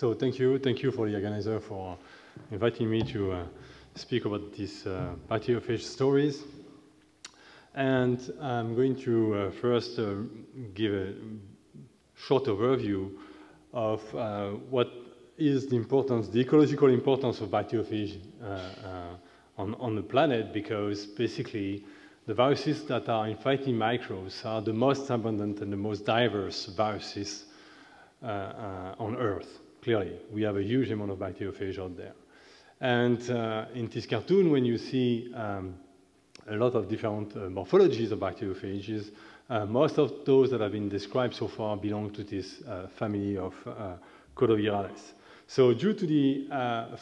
So thank you for the organizer for inviting me to speak about these bacteriophage stories. And I'm going to first give a short overview of what is the importance, the ecological importance of bacteriophage on the planet, because basically the viruses that are infecting microbes are the most abundant and the most diverse viruses on Earth. Clearly, we have a huge amount of bacteriophage out there. And in this cartoon, when you see a lot of different morphologies of bacteriophages, most of those that have been described so far belong to this family of Collovirales. So due to the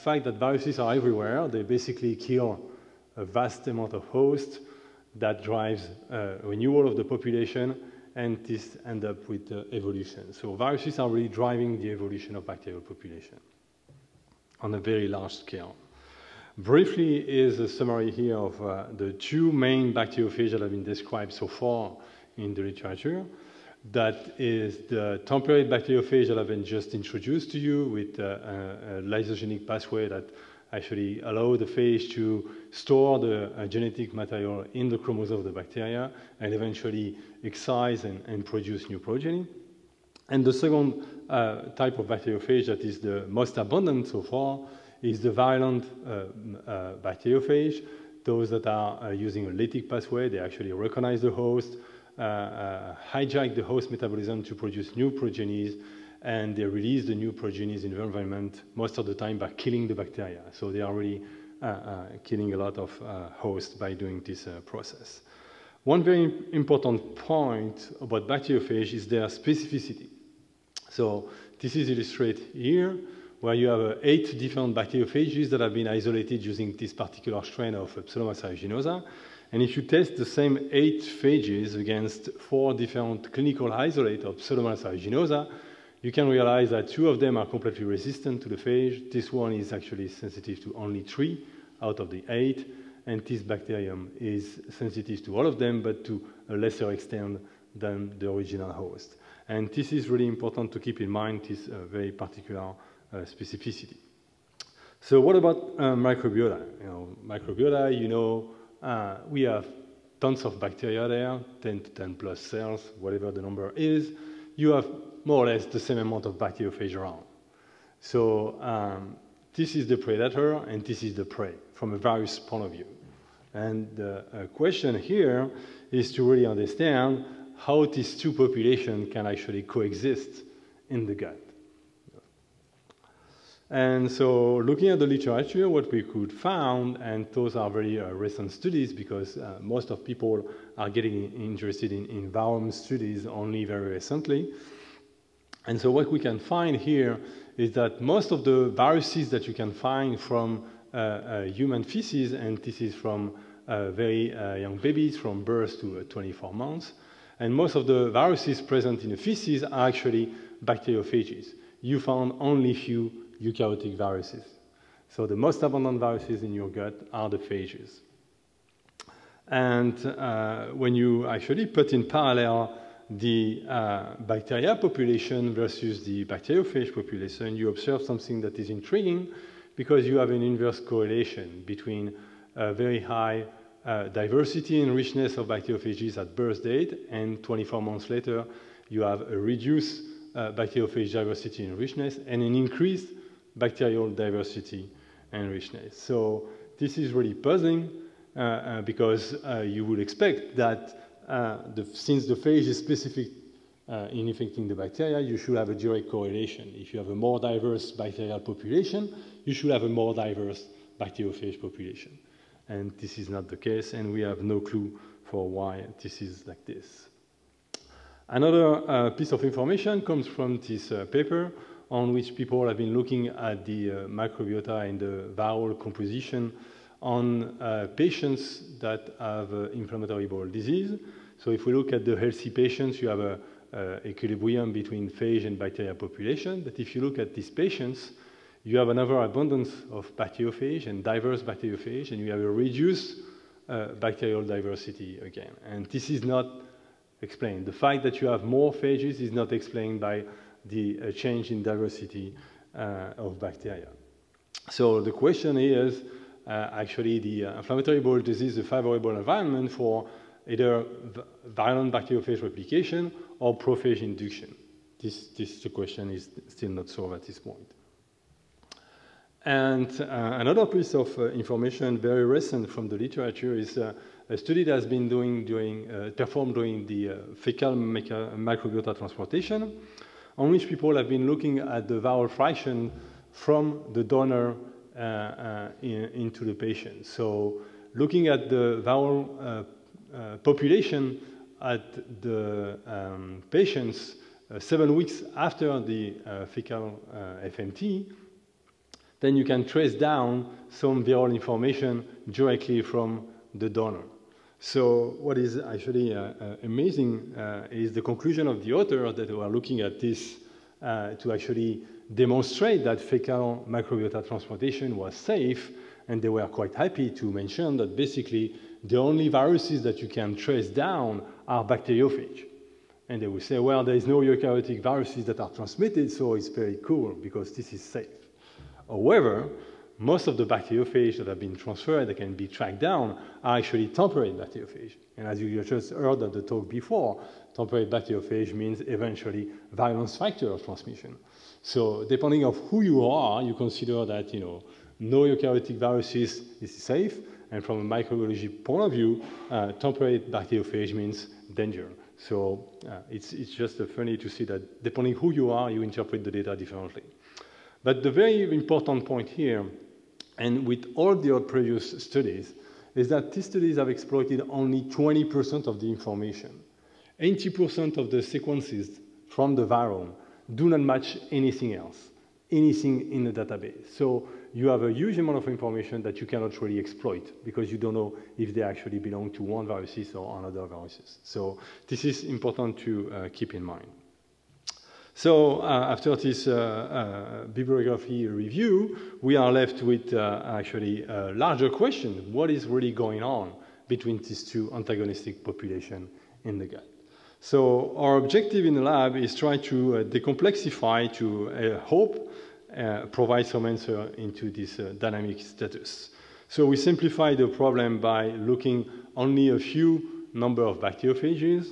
fact that viruses are everywhere, they basically kill a vast amount of hosts. That drives renewal of the population, and this ends up with evolution. So viruses are really driving the evolution of bacterial population on a very large scale. Briefly is a summary here of the two main bacteriophages that have been described so far in the literature. That is the temperate bacteriophage that I've been just introduced to you with a lysogenic pathway that actually allow the phage to store the genetic material in the chromosome of the bacteria and eventually excise and produce new progeny. And the second type of bacteriophage that is the most abundant so far is the virulent bacteriophage. Those that are using a lytic pathway, they actually recognize the host, hijack the host metabolism to produce new progenies, and they release the new progenies in the environment most of the time by killing the bacteria. So they are really killing a lot of hosts by doing this process. One very important point about bacteriophage is their specificity. So this is illustrated here, where you have 8 different bacteriophages that have been isolated using this particular strain of Pseudomonas aeruginosa. And if you test the same 8 phages against 4 different clinical isolates of Pseudomonas aeruginosa, you can realize that 2 of them are completely resistant to the phage. This one is actually sensitive to only 3 out of the 8, and this bacterium is sensitive to all of them, but to a lesser extent than the original host. And this is really important to keep in mind, this very particular specificity. So what about microbiota? Microbiota, we have tons of bacteria there, 10 to 10 plus cells, whatever the number is. You have more or less the same amount of bacteriophage around. So this is the predator and this is the prey from a virus point of view. And the question here is to really understand how these two populations can actually coexist in the gut. And so looking at the literature, what we could find, and those are very recent studies because most of people are getting interested in virome studies only very recently. And so what we can find here is that most of the viruses that you can find from human feces, and this is from very young babies from birth to 24 months, and most of the viruses present in the feces are actually bacteriophages. You found only few eukaryotic viruses. So the most abundant viruses in your gut are the phages. And when you actually put in parallel the bacteria population versus the bacteriophage population, you observe something that is intriguing because you have an inverse correlation between very high diversity and richness of bacteriophages at birth date, and 24 months later, you have a reduced bacteriophage diversity and richness and an increased bacterial diversity and richness. So this is really puzzling because you would expect that since the phage is specific in infecting the bacteria, you should have a direct correlation. If you have a more diverse bacterial population, you should have a more diverse bacteriophage population. And this is not the case, and we have no clue for why this is like this. Another piece of information comes from this paper on which people have been looking at the microbiota and the viral composition on patients that have inflammatory bowel disease. So if we look at the healthy patients, you have a equilibrium between phage and bacteria population. But if you look at these patients, you have another abundance of bacteriophage and diverse bacteriophage, and you have a reduced bacterial diversity again. And this is not explained. The fact that you have more phages is not explained by the change in diversity of bacteria. So the question is, actually, the inflammatory bowel disease is a favorable environment for either virulent bacteriophage replication or prophage induction. The question is still not solved at this point. And another piece of information, very recent from the literature, is a study that has been performed during the fecal microbiota transplantation, on which people have been looking at the viral fraction from the donor into the patient. So looking at the viral population at the patients 7 weeks after the fecal FMT, then you can trace down some viral information directly from the donor. So what is actually amazing is the conclusion of the author that were looking at this to actually demonstrate that fecal microbiota transplantation was safe, and they were quite happy to mention that basically the only viruses that you can trace down are bacteriophages. And they will say, well, there is no eukaryotic viruses that are transmitted, so it's very cool because this is safe. However, most of the bacteriophages that have been transferred that can be tracked down are actually temperate bacteriophages. And as you just heard at the talk before, temperate bacteriophage means eventually valence factor of transmission. So depending on who you are, you consider that no eukaryotic viruses is safe, and from a microbiology point of view, temperate bacteriophage means danger. So it's just funny to see that depending who you are, you interpret the data differently. But the very important point here, and with all the other previous studies, is that these studies have exploited only 20% of the information. 80% of the sequences from the virome do not match anything else, anything in the database. So you have a huge amount of information that you cannot really exploit because you don't know if they actually belong to one viruses or another viruses. So this is important to keep in mind. So after this bibliography review, we are left with actually a larger question. What is really going on between these two antagonistic populations in the gut? So our objective in the lab is try to decomplexify, to provide some answer into this dynamic status. So we simplify the problem by looking only a few number of bacteriophages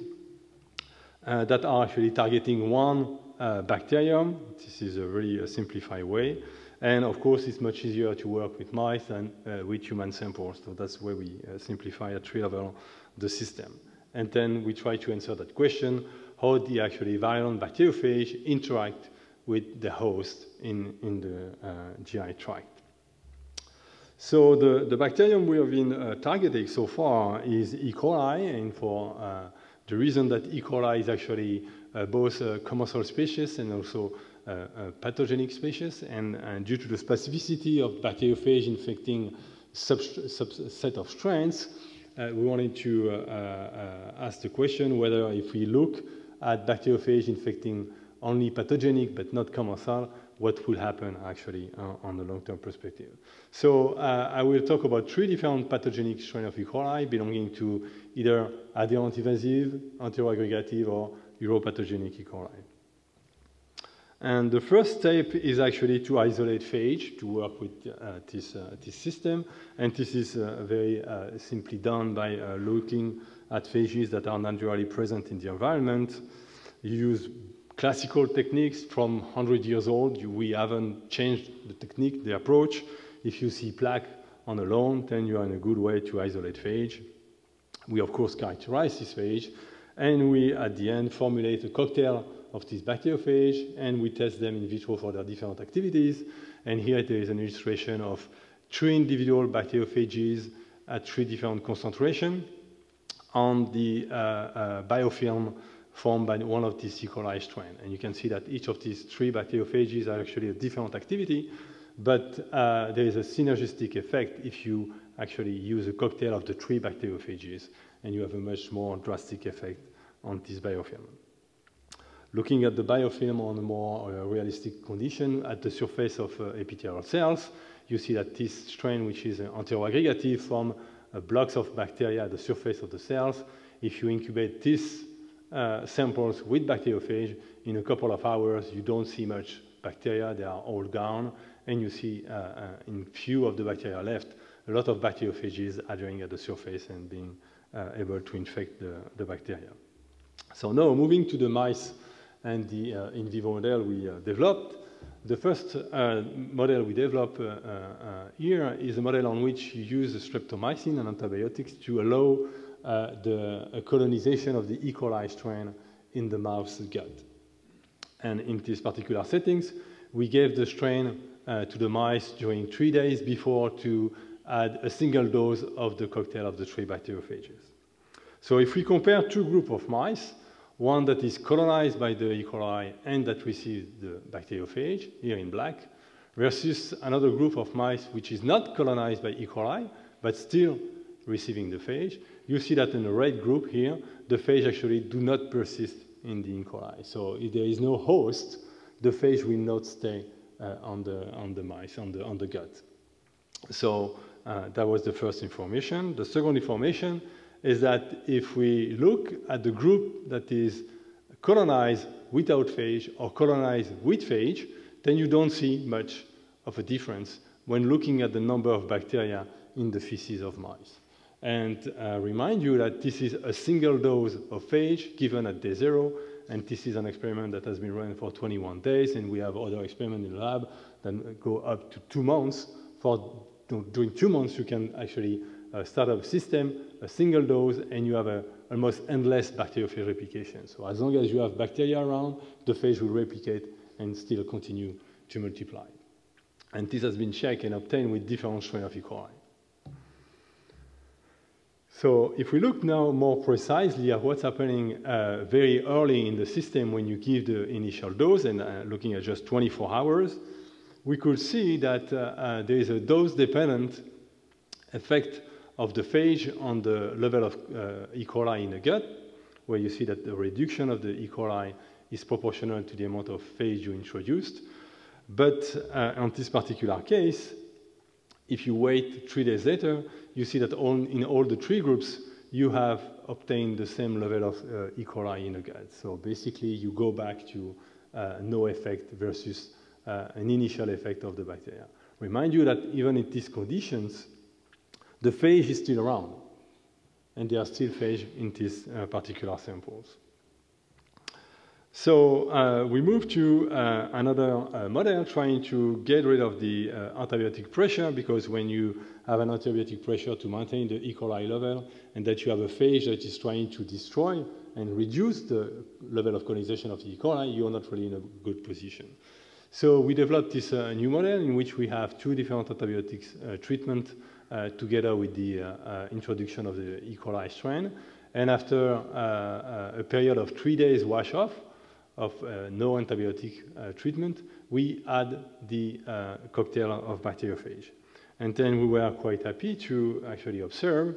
that are actually targeting one bacterium. This is a really simplified way. And of course, it's much easier to work with mice than with human samples. So that's where we simplify at tree level the system. And then we try to answer that question, how the actually virulent bacteriophage interact with the host in the GI tract. So the bacterium we have been targeting so far is E. coli, and for the reason that E. coli is actually both a commensal species and also a pathogenic species, and due to the specificity of bacteriophage infecting subset of strains, we wanted to ask the question whether if we look at bacteriophage infecting only pathogenic but not commensal, what will happen actually on the long-term perspective. So I will talk about 3 different pathogenic strains of E. coli belonging to either adherent invasive, enteroaggregative, or uropathogenic E. coli. And the first step is actually to isolate phage to work with this system. And this is very simply done by looking at phages that are naturally present in the environment. You use classical techniques from 100 years old. We haven't changed the technique, the approach. If you see plaque on a lawn, then you are in a good way to isolate phage. We, of course, characterize this phage. And we, at the end, formulate a cocktail of these bacteriophage, and we test them in vitro for their different activities. And here there is an illustration of 3 individual bacteriophages at 3 different concentrations on the biofilm formed by one of these E. coli strains. And you can see that each of these 3 bacteriophages are actually a different activity, but there is a synergistic effect if you actually use a cocktail of the 3 bacteriophages, and you have a much more drastic effect on this biofilm. Looking at the biofilm on a more realistic condition at the surface of epithelial cells, you see that this strain, which is enteroaggregative, form blocks of bacteria at the surface of the cells. If you incubate these samples with bacteriophage, in a couple of hours, you don't see much bacteria, they are all gone, and you see in few of the bacteria left, a lot of bacteriophages adhering at the surface and being able to infect the bacteria. So now moving to the mice and the in vivo model we developed. The first model we developed here is a model on which you use streptomycin and antibiotics to allow the colonization of the E. coli strain in the mouse gut. And in these particular settings, we gave the strain to the mice during 3 days before to add a single dose of the cocktail of the 3 bacteriophages. So if we compare 2 groups of mice, one that is colonized by the E. coli and that receives the bacteriophage, here in black, versus another group of mice which is not colonized by E. coli, but still receiving the phage, you see that in the red group here, the phage actually do not persist in the E. coli. So if there is no host, the phage will not stay on the mice, on the gut. So that was the first information. The second information is that if we look at the group that is colonized without phage or colonized with phage, then you don't see much of a difference when looking at the number of bacteria in the feces of mice. And remind you that this is a single dose of phage given at day 0, and this is an experiment that has been run for 21 days, and we have other experiments in the lab that go up to 2 months. During 2 months, you can actually start up a system, a single dose, and you have a almost endless bacteriophage replication. So as long as you have bacteria around, the phage will replicate and still continue to multiply. And this has been checked and obtained with different strains of E. coli. So if we look now more precisely at what's happening very early in the system when you give the initial dose and looking at just 24 hours, we could see that there is a dose-dependent effect of the phage on the level of E. coli in the gut, where you see that the reduction of the E. coli is proportional to the amount of phage you introduced. But on this particular case, if you wait 3 days later, you see that in all the 3 groups, you have obtained the same level of E. coli in the gut. So basically, you go back to no effect versus an initial effect of the bacteria. Remind you that even in these conditions, the phage is still around, and there are still phage in these particular samples. So we move to another model trying to get rid of the antibiotic pressure, because when you have an antibiotic pressure to maintain the E. coli level and that you have a phage that is trying to destroy and reduce the level of colonization of the E. coli, you are not really in a good position. So we developed this new model in which we have 2 different antibiotics treatment together with the introduction of the E. coli strain. And after a period of 3 days wash off of no antibiotic treatment, we add the cocktail of bacteriophage. And then we were quite happy to actually observe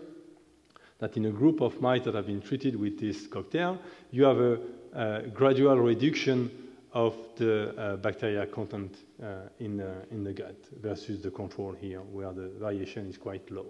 that in a group of mice that have been treated with this cocktail, you have a gradual reduction of the bacteria content in the gut versus the control here, where the variation is quite low.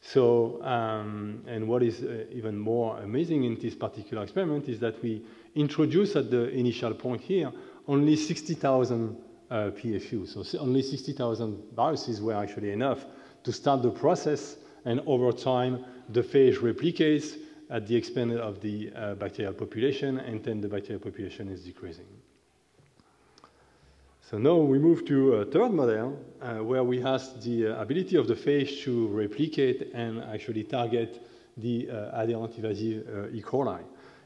So, and what is even more amazing in this particular experiment is that we introduced at the initial point here only 60,000 PFU. So only 60,000 viruses were actually enough to start the process, and over time the phage replicates at the expense of the bacterial population, and then the bacterial population is decreasing. So now we move to a third model where we have the ability of the phage to replicate and actually target the adherent invasive E. coli.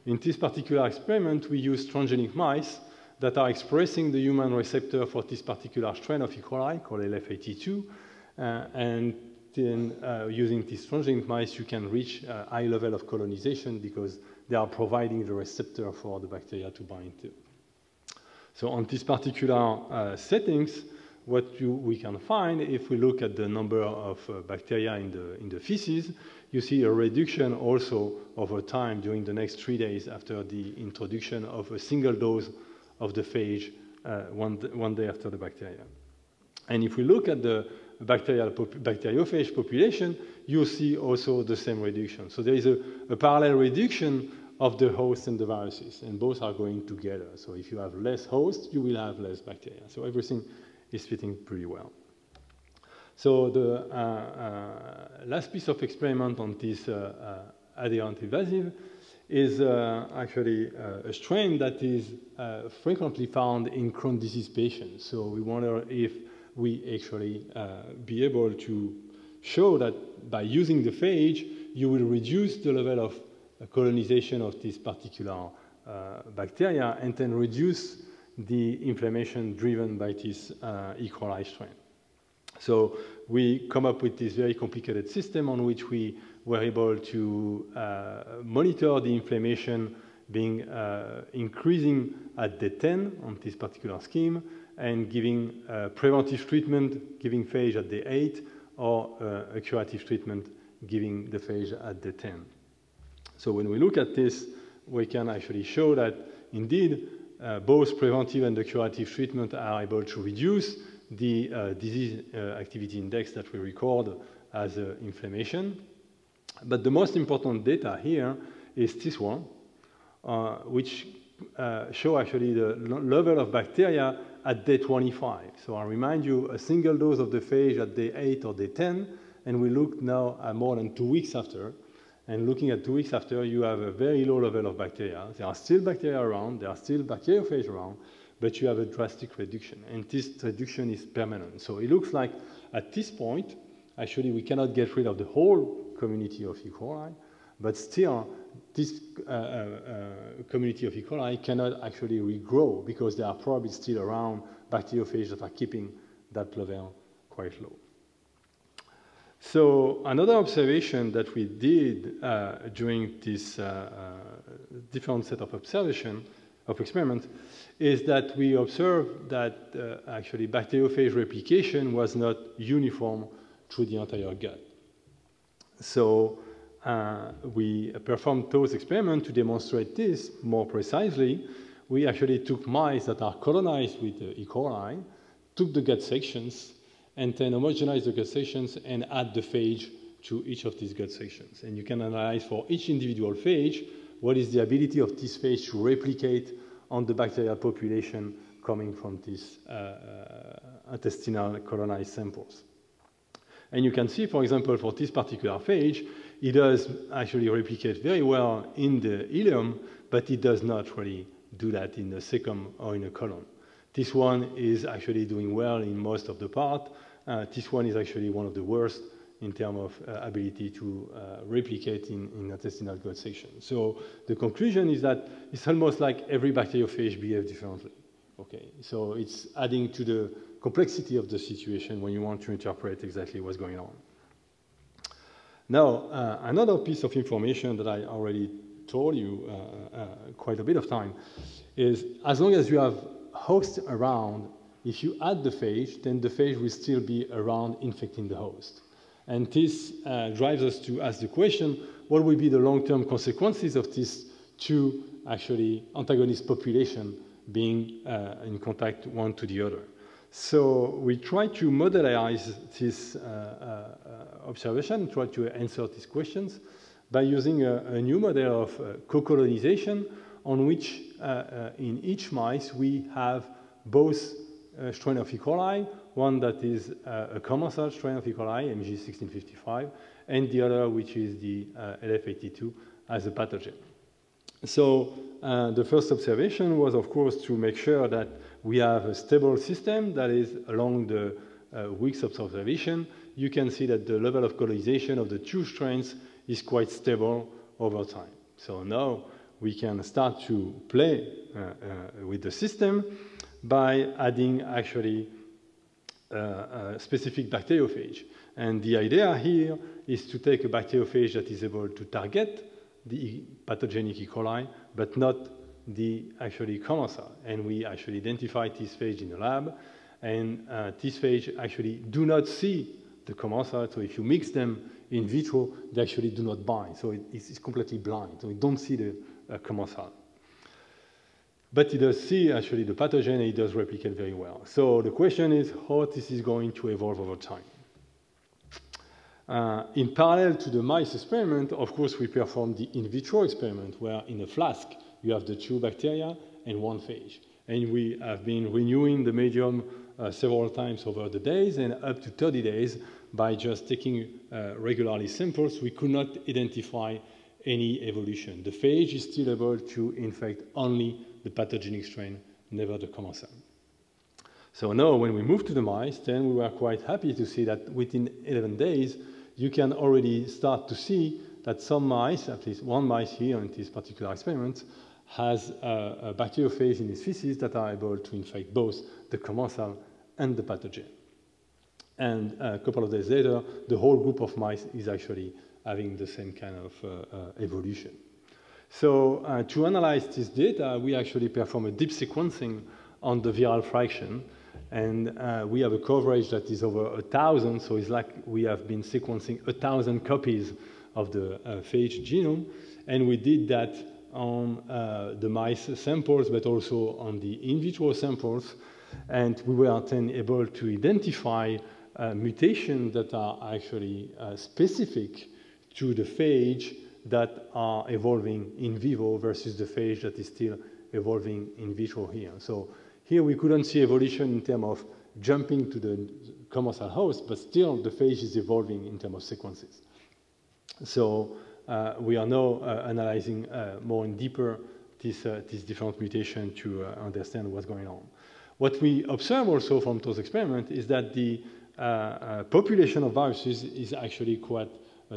In this particular experiment, we use transgenic mice that are expressing the human receptor for this particular strain of E. coli called LF82. And then using these transgenic mice, you can reach a high level of colonization because they are providing the receptor for the bacteria to bind to. So on these particular settings, what we can find, if we look at the number of bacteria in the feces, you see a reduction also over time during the next 3 days after the introduction of a single dose of the phage one day after the bacteria. And if we look at the bacteriophage population, you see also the same reduction. So there is a parallel reduction of the host and the viruses, and both are going together. So if you have less hosts, you will have less bacteria. So everything is fitting pretty well. So the last piece of experiment on this adherent invasive is actually a strain that is frequently found in Crohn's disease patients. So we wonder if we actually be able to show that by using the phage, you will reduce the level of colonization of this particular bacteria and then reduce the inflammation driven by this E. coli strain. So we come up with this very complicated system on which we were able to monitor the inflammation being increasing at day 10 on this particular scheme, and giving preventive treatment, giving phage at day 8, or a curative treatment, giving the phage at day 10. So when we look at this, we can actually show that indeed both preventive and the curative treatment are able to reduce the disease activity index that we record as inflammation. But the most important data here is this one, which show actually the level of bacteria at day 25. So I remind you, a single dose of the phage at day 8 or day 10, and we look now at more than 2 weeks after. And looking at 2 weeks after, you have a very low level of bacteria. There are still bacteria around, there are still bacteriophage around, but you have a drastic reduction. And this reduction is permanent. So it looks like at this point, actually, we cannot get rid of the whole community of E. coli, but still, this community of E. coli cannot actually regrow because there are probably still around bacteriophages that are keeping that level quite low. So another observation that we did during this different set of experiments is that we observed that actually bacteriophage replication was not uniform through the entire gut. So we performed those experiments to demonstrate this more precisely. We actually took mice that are colonized with E. coli, took the gut sections, and then homogenize the gut sections and add the phage to each of these gut sections. And you can analyze for each individual phage what is the ability of this phage to replicate on the bacterial population coming from these intestinal colonized samples. And you can see, for example, for this particular phage, it does actually replicate very well in the ileum, but it does not really do that in the cecum or in the colon. This one is actually doing well in most of the part. This one is actually one of the worst in terms of ability to replicate in intestinal gut section. So the conclusion is that it's almost like every bacteriophage behaves differently. Okay, so it's adding to the complexity of the situation when you want to interpret exactly what's going on. Now, another piece of information that I already told you quite a bit of time is as long as you have hosts around, if you add the phage, then the phage will still be around infecting the host. And this drives us to ask the question, what will be the long-term consequences of these two actually antagonist population being in contact one to the other? So we try to modelize this observation, try to answer these questions by using a new model of co-colonization on which in each mice we have both strain of E. coli, one that is a commensal strain of E. coli, MG1655, and the other which is the LF82 as a pathogen. So the first observation was, of course, to make sure that we have a stable system that is along the weeks of observation. You can see that the level of colonization of the two strains is quite stable over time. So now we can start to play with the system by adding actually a specific bacteriophage. And the idea here is to take a bacteriophage that is able to target the pathogenic E. coli, but not the actually commensal. And we actually identify this phage in the lab, and this phage actually do not see the commensal. So if you mix them in vitro, they actually do not bind. So it's completely blind. So we don't see the commensal. But it does see actually the pathogen, and it does replicate very well. So the question is how this is going to evolve over time. In parallel to the mice experiment, of course, we performed the in vitro experiment, where in a flask you have the 2 bacteria and 1 phage. And we have been renewing the medium several times over the days, and up to 30 days, by just taking regularly samples, we could not identify any evolution. The phage is still able to infect only the pathogenic strain, never the commensal. So now, when we moved to the mice, then we were quite happy to see that within 11 days, you can already start to see that some mice, at least one mice here in this particular experiment, has a bacteriophage in its feces that are able to infect both the commensal and the pathogen. And a couple of days later, the whole group of mice is actually having the same kind of evolution. So to analyze this data, we actually perform a deep sequencing on the viral fraction. And we have a coverage that is over 1,000, so it's like we have been sequencing 1,000 copies of the phage genome. And we did that on the mice samples, but also on the in vitro samples. And we were then able to identify mutations that are actually specific to the phage that are evolving in vivo versus the phage that is still evolving in vitro here. So here we couldn't see evolution in terms of jumping to the commensal host, but still the phage is evolving in terms of sequences. So we are now analyzing more in deeper this different mutation to understand what's going on. What we observe also from those experiments is that the population of viruses is actually quite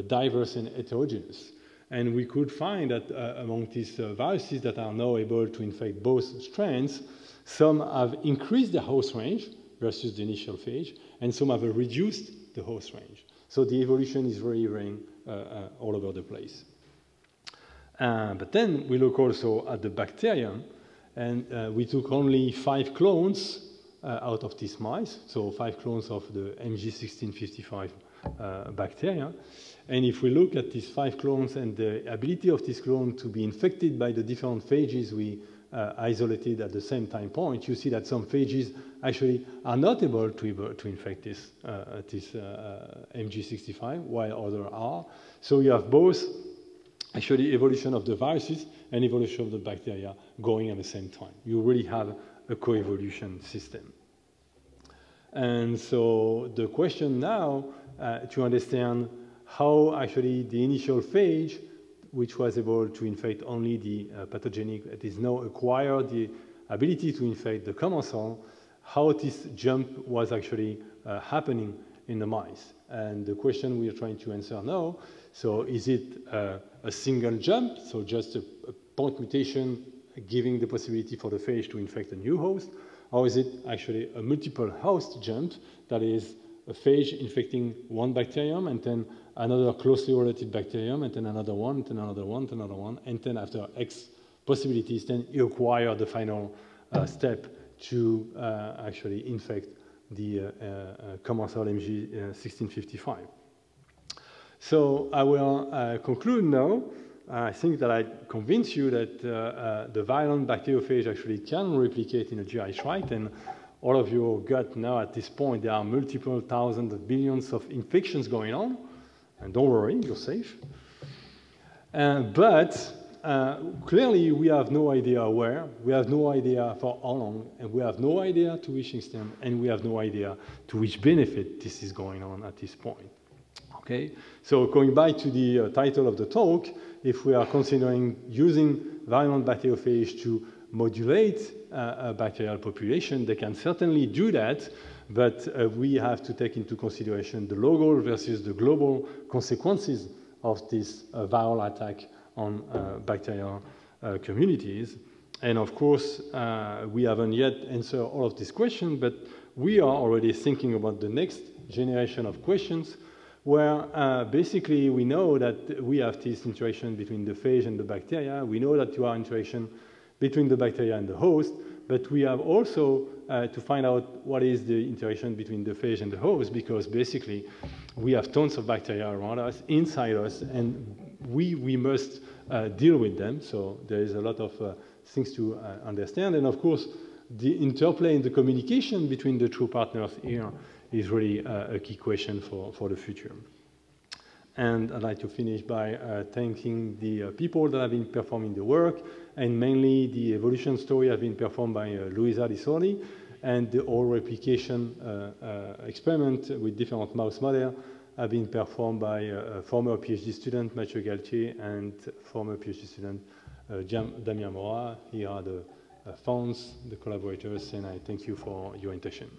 diverse and heterogeneous. And we could find that among these viruses that are now able to infect both strains, some have increased the host range versus the initial phage, and some have reduced the host range. So the evolution is varying all over the place. But then we look also at the bacterium, and we took only 5 clones out of these mice, so 5 clones of the MG1655 bacteria. And if we look at these 5 clones and the ability of this clone to be infected by the different phages we isolated at the same time point, you see that some phages actually are not able to infect this MG65, while others are. So you have both actually evolution of the viruses and evolution of the bacteria going at the same time. You really have a coevolution system. And so the question now to understand how actually the initial phage, which was able to infect only the pathogenic, it is now acquired the ability to infect the commensal, how this jump was actually happening in the mice. And the question we are trying to answer now, so is it a single jump, so just a point mutation giving the possibility for the phage to infect a new host, or is it actually a multiple host jump, that is a phage infecting one bacterium and then another closely related bacterium and then another one, and then another one, and another one, and then after X possibilities, then you acquire the final step to actually infect the commensal MG1655. So I will conclude now. I think that I convinced you that the virulent bacteriophage actually can replicate in a GI tract, and all of your gut now at this point, there are multiple thousands of billions of infections going on, and don't worry, you're safe. But clearly we have no idea where, we have no idea for how long, and we have no idea to which extent, and we have no idea to which benefit this is going on at this point. Okay, so going back to the title of the talk, if we are considering using virulent bacteriophage to modulate a bacterial population, they can certainly do that, but we have to take into consideration the local versus the global consequences of this viral attack on bacterial communities. And of course, we haven't yet answered all of these questions, but we are already thinking about the next generation of questions, where basically we know that we have this interaction between the phage and the bacteria. We know that you have interaction between the bacteria and the host, but we have also to find out what is the interaction between the phage and the host, because basically we have tons of bacteria around us, inside us, and we must deal with them. So there is a lot of things to understand. And of course, the interplay in the communication between the two partners here is really a key question for the future. And I'd like to finish by thanking the people that have been performing the work, and mainly the evolution story has been performed by Luisa Di Soli, and the whole replication experiment with different mouse models have been performed by a former PhD student, Mathieu Galtier, and former PhD student, Damien Mora. Here are the funds, the collaborators, and I thank you for your attention.